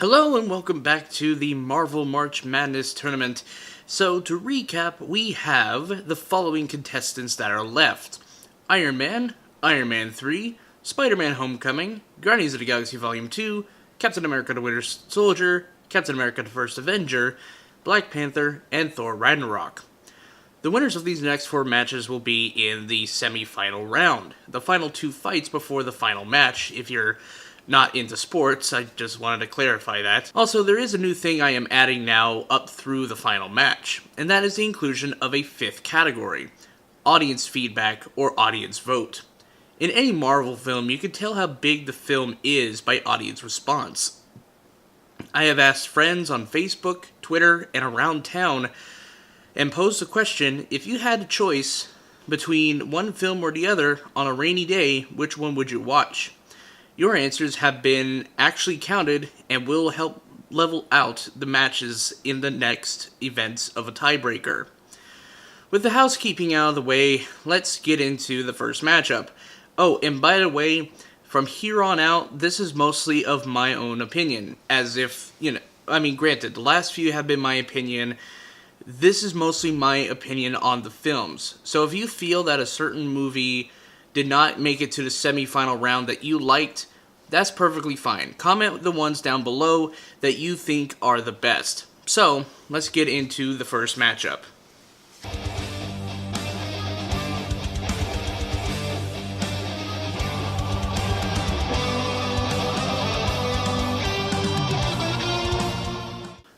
Hello and welcome back to the Marvel March Madness Tournament. So to recap, we have the following contestants that are left. Iron Man, Iron Man 3, Spider-Man Homecoming, Guardians of the Galaxy Volume 2, Captain America the Winter Soldier, Captain America the First Avenger, Black Panther, and Thor Ragnarok. The winners of these next 4 matches will be in the semi-final round, the final 2 fights before the final match. If you're not into sports, I just wanted to clarify that. Also, there is a new thing I am adding now up through the final match, and that is the inclusion of a 5th category, audience feedback or audience vote. In any Marvel film, you can tell how big the film is by audience response. I have asked friends on Facebook, Twitter, and around town and posed the question, if you had a choice between one film or the other on a rainy day, which one would you watch? Your answers have been actually counted and will help level out the matches in the next events of a tiebreaker. With the housekeeping out of the way, let's get into the first matchup. Oh, and by the way, from here on out, this is mostly of my own opinion. As if, granted, the last few have been my opinion. This is mostly my opinion on the films. So if you feel that a certain movie did not make it to the semi-final round that you liked, that's perfectly fine. Comment the ones down below that you think are the best. So, let's get into the first matchup.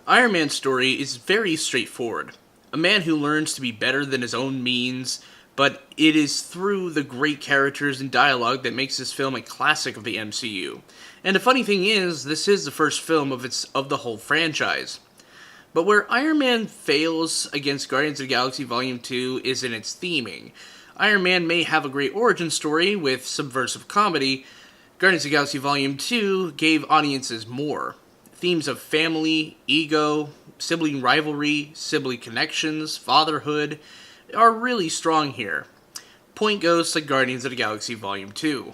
Iron Man's story is very straightforward. A man who learns to be better than his own means, but it is through the great characters and dialogue that makes this film a classic of the MCU. And the funny thing is, this is the first film of the whole franchise. But where Iron Man fails against Guardians of the Galaxy Volume 2 is in its theming. Iron Man may have a great origin story with subversive comedy. Guardians of the Galaxy Volume 2 gave audiences more. Themes of family, ego, sibling rivalry, sibling connections, fatherhood are really strong here. Point goes to Guardians of the Galaxy Volume 2.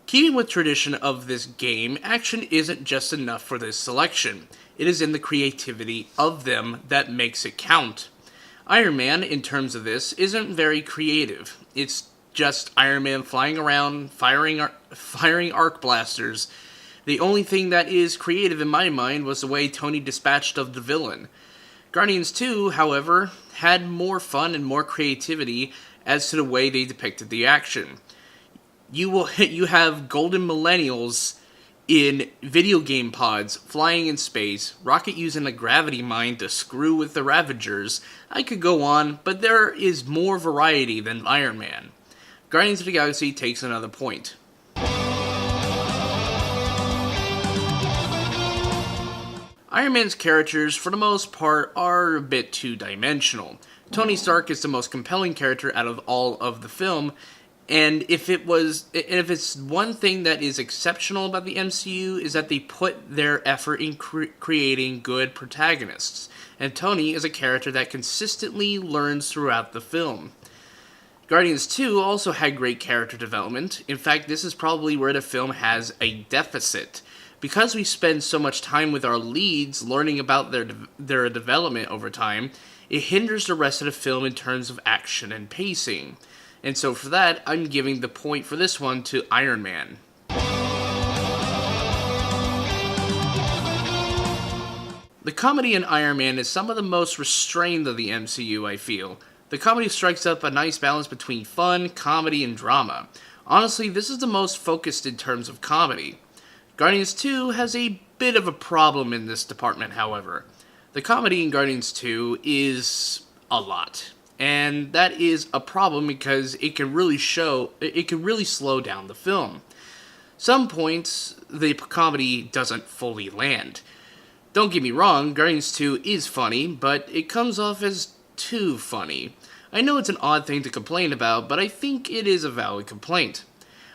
Keeping with tradition of this game, action isn't just enough for this selection. It is in the creativity of them that makes it count. Iron Man, in terms of this, isn't very creative. It's just Iron Man flying around, firing arc blasters. The only thing that is creative in my mind was the way Tony dispatched of the villain. Guardians 2, however, had more fun and more creativity as to the way they depicted the action. You have golden millennials in video game pods, flying in space, Rocket using a gravity mine to screw with the Ravagers. I could go on, but there is more variety than Iron Man. Guardians of the Galaxy takes another point. Iron Man's characters, for the most part, are a bit two-dimensional. Tony Stark is the most compelling character out of all of the film, and if it's one thing that is exceptional about the MCU is that they put their effort in creating good protagonists, and Tony is a character that consistently learns throughout the film. Guardians 2 also had great character development. In fact, this is probably where the film has a deficit. Because we spend so much time with our leads learning about their development over time, it hinders the rest of the film in terms of action and pacing. And so for that, I'm giving the point for this one to Iron Man. The comedy in Iron Man is some of the most restrained of the MCU, I feel. The comedy strikes up a nice balance between fun, comedy, and drama. Honestly, this is the most focused in terms of comedy. Guardians 2 has a bit of a problem in this department, however. The comedy in Guardians 2 is a lot. And that is a problem because it can really slow down the film. Some points, the comedy doesn't fully land. Don't get me wrong, Guardians 2 is funny, but it comes off as too funny. I know it's an odd thing to complain about, but I think it is a valid complaint.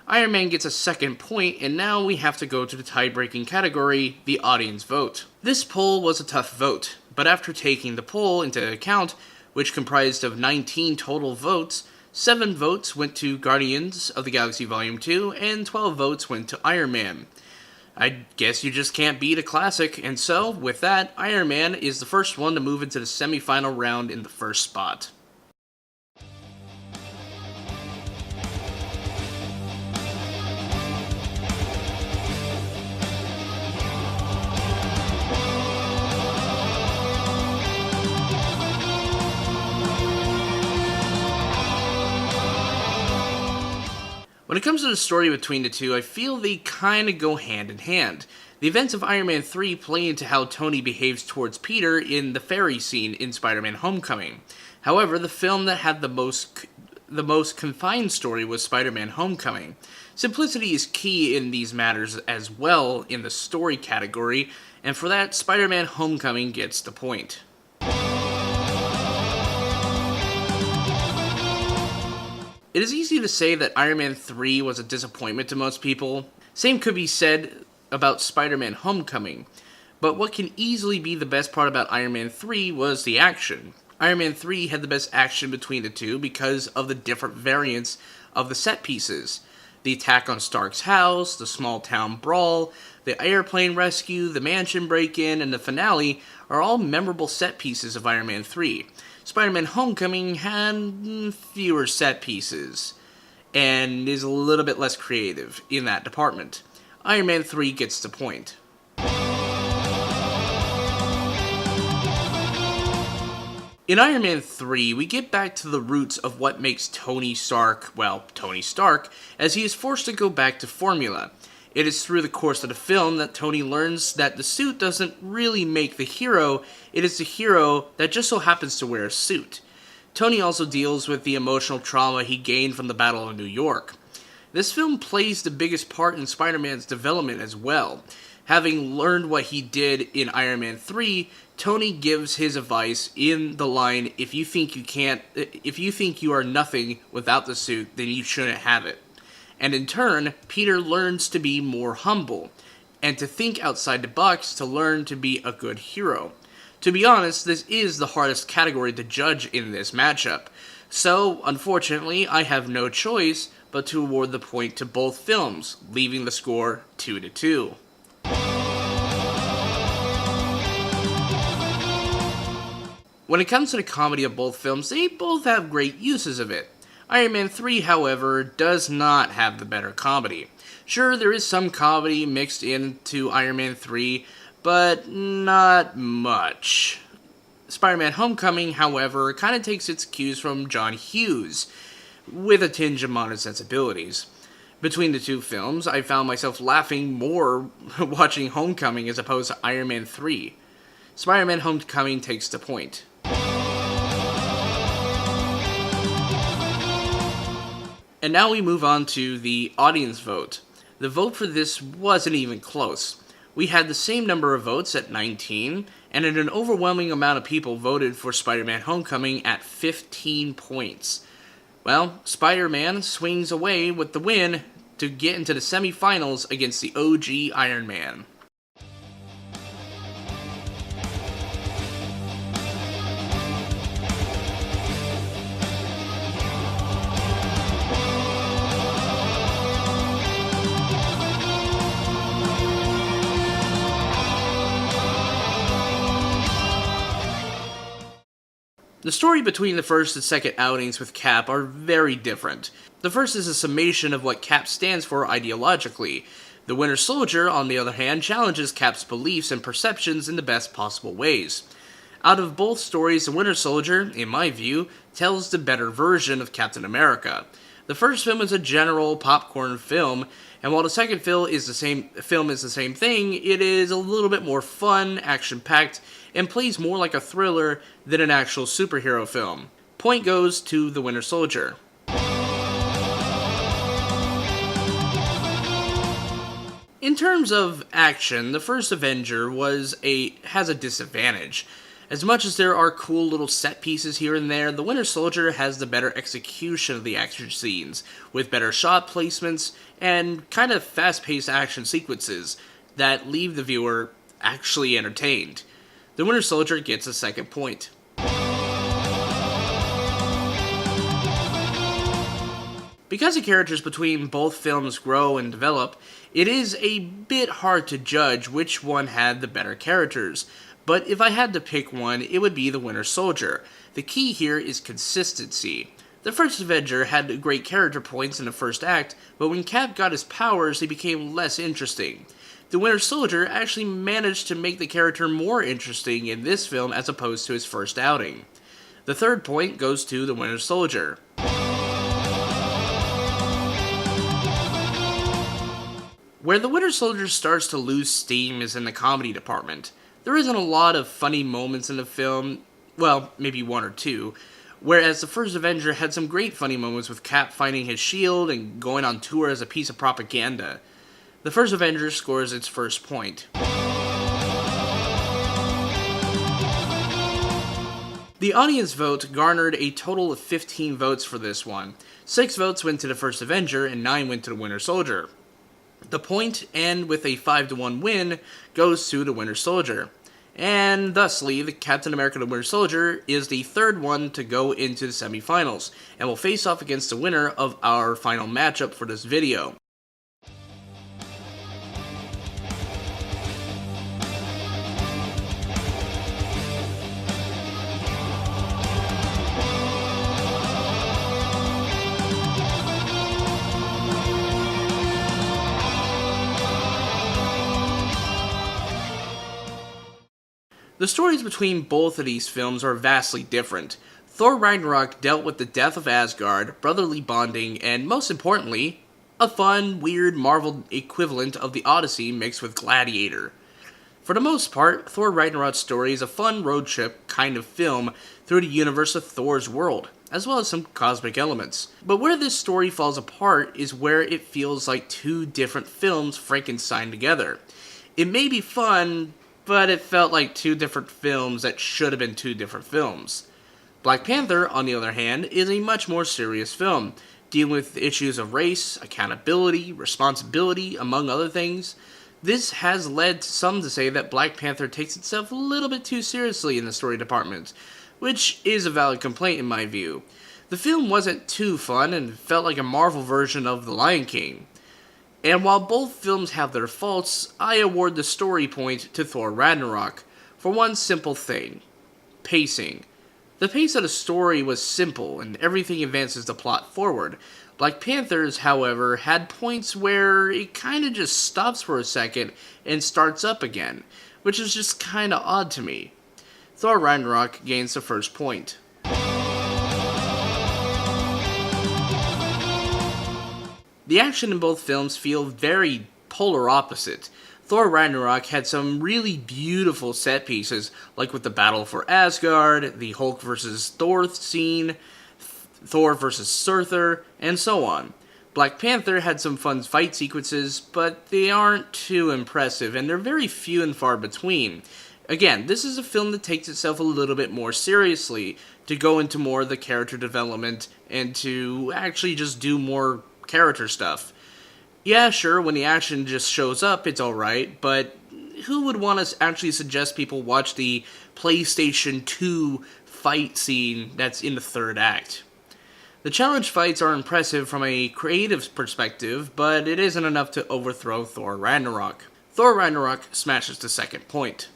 Iron Man gets a second point, and now we have to go to the tie-breaking category, the audience vote. This poll was a tough vote, but after taking the poll into account, which comprised of 19 total votes, 7 votes went to Guardians of the Galaxy Volume 2, and 12 votes went to Iron Man. I guess you just can't beat a classic, and so, with that, Iron Man is the first one to move into the semifinal round in the first spot. When it comes to the story between the two, I feel they kinda go hand in hand. The events of Iron Man 3 play into how Tony behaves towards Peter in the ferry scene in Spider-Man Homecoming. However, the film that had the most confined story was Spider-Man Homecoming. Simplicity is key in these matters as well in the story category, and for that, Spider-Man Homecoming gets the point. It is easy to say that Iron Man 3 was a disappointment to most people. Same could be said about Spider-Man Homecoming. But what can easily be the best part about Iron Man 3 was the action. Iron Man 3 had the best action between the two because of the different variants of the set pieces. The attack on Stark's house, the small town brawl, the airplane rescue, the mansion break-in, and the finale are all memorable set pieces of Iron Man 3. Spider-Man Homecoming had fewer set pieces, and is a little bit less creative in that department. Iron Man 3 gets the point. In Iron Man 3, we get back to the roots of what makes Tony Stark, as he is forced to go back to formula. It is through the course of the film that Tony learns that the suit doesn't really make the hero, it is the hero that just so happens to wear a suit. Tony also deals with the emotional trauma he gained from the Battle of New York. This film plays the biggest part in Spider-Man's development as well. Having learned what he did in Iron Man 3, Tony gives his advice in the line, if you think you are nothing without the suit, then you shouldn't have it. And in turn, Peter learns to be more humble, and to think outside the box to learn to be a good hero. To be honest, this is the hardest category to judge in this matchup, so unfortunately I have no choice but to award the point to both films, leaving the score 2-2. When it comes to the comedy of both films, they both have great uses of it. Iron Man 3, however, does not have the better comedy. Sure, there is some comedy mixed into Iron Man 3, but not much. Spider-Man Homecoming, however, kind of takes its cues from John Hughes, with a tinge of modern sensibilities. Between the two films, I found myself laughing more watching Homecoming as opposed to Iron Man 3. Spider-Man Homecoming takes the point. And now we move on to the audience vote. The vote for this wasn't even close. We had the same number of votes at 19, and an overwhelming amount of people voted for Spider-Man Homecoming at 15 points. Well, Spider-Man swings away with the win to get into the semifinals against the OG Iron Man. The story between the first and second outings with Cap are very different. The first is a summation of what Cap stands for ideologically. The Winter Soldier, on the other hand, challenges Cap's beliefs and perceptions in the best possible ways. Out of both stories, the Winter Soldier, in my view, tells the better version of Captain America. The first film is a general popcorn film, and while the second film is the same thing, it is a little bit more fun, action-packed, and plays more like a thriller than an actual superhero film. Point goes to the Winter Soldier. In terms of action, the first Avenger has a disadvantage. As much as there are cool little set pieces here and there, the Winter Soldier has the better execution of the action scenes, with better shot placements and kind of fast-paced action sequences that leave the viewer actually entertained. The Winter Soldier gets a second point. Because the characters between both films grow and develop, it is a bit hard to judge which one had the better characters. But if I had to pick one, it would be the Winter Soldier. The key here is consistency. The first Avenger had great character points in the first act, but when Cap got his powers, they became less interesting. The Winter Soldier actually managed to make the character more interesting in this film as opposed to his first outing. The third point goes to the Winter Soldier. Where the Winter Soldier starts to lose steam is in the comedy department. There isn't a lot of funny moments in the film, well, maybe one or two, whereas the first Avenger had some great funny moments with Cap finding his shield and going on tour as a piece of propaganda. The first Avenger scores its first point. The audience vote garnered a total of 15 votes for this one. 6 votes went to the first Avenger and 9 went to the Winter Soldier. The point, and with a 5-1 win, goes to the Winter Soldier. And thusly, the Captain America the Winter Soldier is the third one to go into the semifinals, and will face off against the winner of our final matchup for this video. The stories between both of these films are vastly different. Thor Ragnarok dealt with the death of Asgard, brotherly bonding, and most importantly, a fun, weird Marvel equivalent of the Odyssey mixed with Gladiator. For the most part, Thor Ragnarok's story is a fun road trip kind of film through the universe of Thor's world, as well as some cosmic elements. But where this story falls apart is where it feels like two different films Frankenstein together. It may be fun, but it felt like two different films that should have been two different films. Black Panther, on the other hand, is a much more serious film, dealing with issues of race, accountability, responsibility, among other things. This has led some to say that Black Panther takes itself a little bit too seriously in the story department, which is a valid complaint in my view. The film wasn't too fun and felt like a Marvel version of The Lion King. And while both films have their faults, I award the story point to Thor Ragnarok for one simple thing: pacing. The pace of the story was simple, and everything advances the plot forward. Black Panther's, however, had points where it kinda just stops for a second and starts up again, which is just kinda odd to me. Thor Ragnarok gains the first point. The action in both films feel very polar opposite. Thor Ragnarok had some really beautiful set pieces, like with the battle for Asgard, the Hulk vs. Thor scene, Thor vs. Surtur, and so on. Black Panther had some fun fight sequences, but they aren't too impressive, and they're very few and far between. Again, this is a film that takes itself a little bit more seriously, to go into more of the character development, and to actually just do more character stuff. Yeah, sure, when the action just shows up, it's alright, but who would want to actually suggest people watch the PlayStation 2 fight scene that's in the third act? The challenge fights are impressive from a creative perspective, but it isn't enough to overthrow Thor Ragnarok. Thor Ragnarok smashes the second point.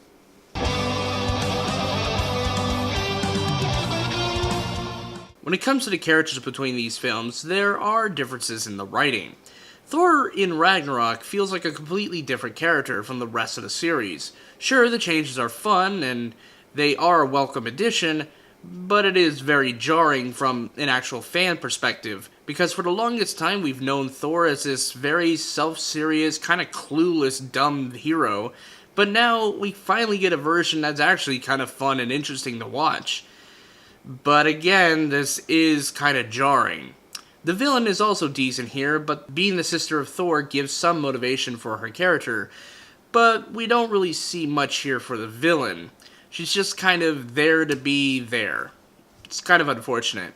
When it comes to the characters between these films, there are differences in the writing. Thor in Ragnarok feels like a completely different character from the rest of the series. Sure, the changes are fun, and they are a welcome addition, but it is very jarring from an actual fan perspective, because for the longest time we've known Thor as this very self-serious, kind of clueless, dumb hero, but now we finally get a version that's actually kind of fun and interesting to watch. But again, this is kind of jarring. The villain is also decent here, but being the sister of Thor gives some motivation for her character, but we don't really see much here for the villain. She's just kind of there to be there. It's kind of unfortunate.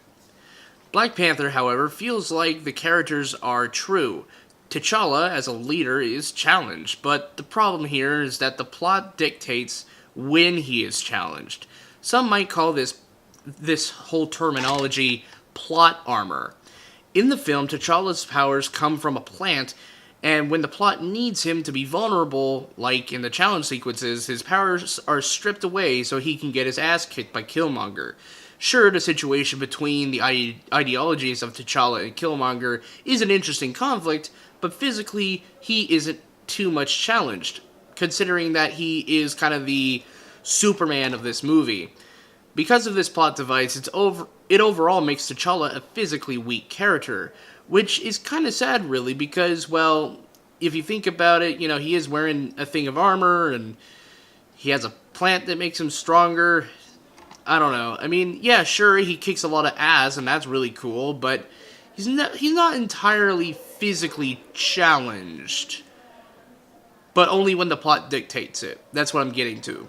Black Panther, however, feels like the characters are true. T'Challa, as a leader, is challenged, but the problem here is that the plot dictates when he is challenged. Some might call this whole terminology plot armor. In the film, T'Challa's powers come from a plant, and when the plot needs him to be vulnerable, like in the challenge sequences, his powers are stripped away so he can get his ass kicked by Killmonger. Sure, the situation between the ideologies of T'Challa and Killmonger is an interesting conflict, but physically, he isn't too much challenged, considering that he is kind of the Superman of this movie. Because of this plot device, it overall makes T'Challa a physically weak character, which is kind of sad, really, because, well, if you think about it, he is wearing a thing of armor, and he has a plant that makes him stronger. I don't know. I mean, yeah, sure, he kicks a lot of ass, and that's really cool, but he's not entirely physically challenged. But only when the plot dictates it. That's what I'm getting to.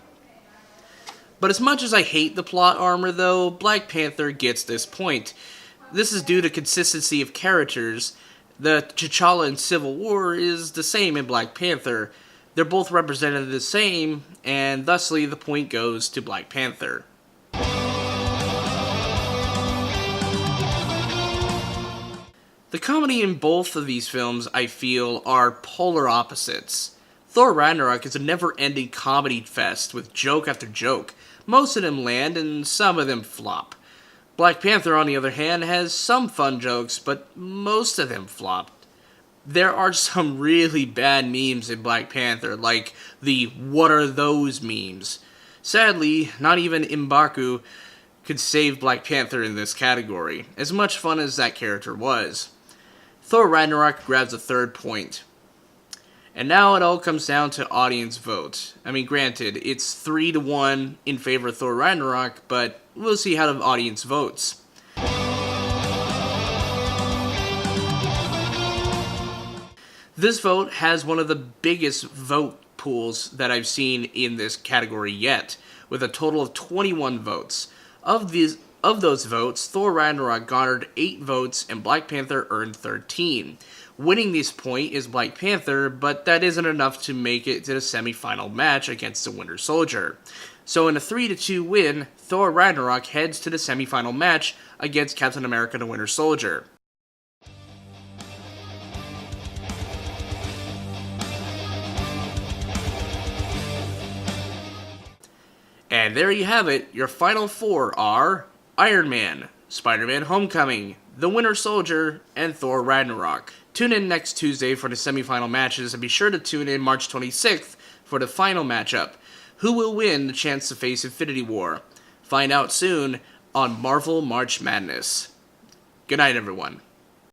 But as much as I hate the plot armor, though, Black Panther gets this point. This is due to consistency of characters. The T'Challa in Civil War is the same in Black Panther. They're both represented the same, and thusly the point goes to Black Panther. The comedy in both of these films, I feel, are polar opposites. Thor Ragnarok is a never-ending comedy fest with joke after joke. Most of them land, and some of them flop. Black Panther, on the other hand, has some fun jokes, but most of them flop. There are some really bad memes in Black Panther, like the "what are those" memes. Sadly, not even M'Baku could save Black Panther in this category, as much fun as that character was. Thor Ragnarok grabs a third point. And now it all comes down to audience vote. I mean, granted, it's 3-1 in favor of Thor Ragnarok, but we'll see how the audience votes. This vote has one of the biggest vote pools that I've seen in this category yet, with a total of 21 votes. Of those votes, Thor Ragnarok garnered 8 votes and Black Panther earned 13. Winning this point is Black Panther, but that isn't enough to make it to the semifinal match against the Winter Soldier. So in a 3-2 win, Thor Ragnarok heads to the semifinal match against Captain America the Winter Soldier. And there you have it. Your final 4 are Iron Man, Spider-Man Homecoming, The Winter Soldier, and Thor Ragnarok. Tune in next Tuesday for the semifinal matches, and be sure to tune in March 26th for the final matchup. Who will win the chance to face Infinity War? Find out soon on Marvel March Madness. Good night, everyone.